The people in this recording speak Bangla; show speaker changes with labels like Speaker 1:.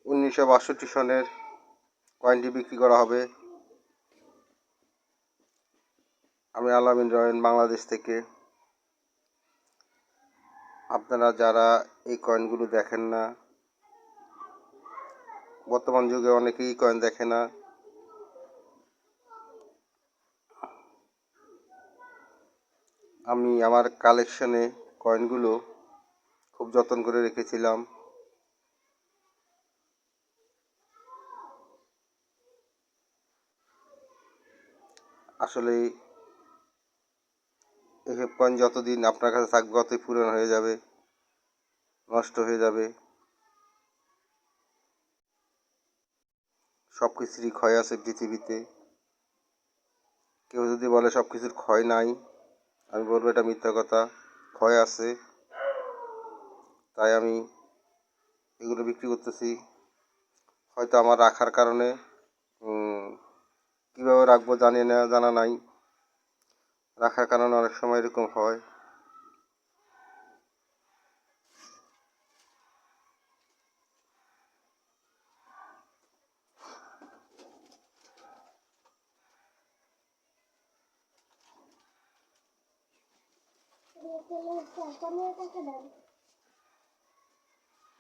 Speaker 1: 1962 সনের কয়েনটি বিক্রি করা হবে। আমি আলামিন রয়ন, বাংলাদেশ থেকে। আপনারা যারা এই কয়েনগুলো দেখেন না, বর্তমান যুগে অনেকেই কয়েন দেখে না, আমি আমার কালেকশনে কয়েনগুলো খুব যত্ন করে রেখেছিলাম। আসলে এসব কয়েন যতদিন আপনার কাছে থাকবে ততই পুরনো হয়ে যাবে, নষ্ট হয়ে যাবে। সব কিছুরই ক্ষয় আছে পৃথিবীতে। কেউ যদি বলে সব কিছুর ক্ষয় নাই, আমি বলবো এটা মিথ্যা কথা। ক্ষয় আছে, তাই আমি এগুলো বিক্রি করতেছি। হয়তো আমার রাখার কারণে কীভাবে রাখবো জানা নাই। রাখার কারণে অনেক সময় এরকম হয়।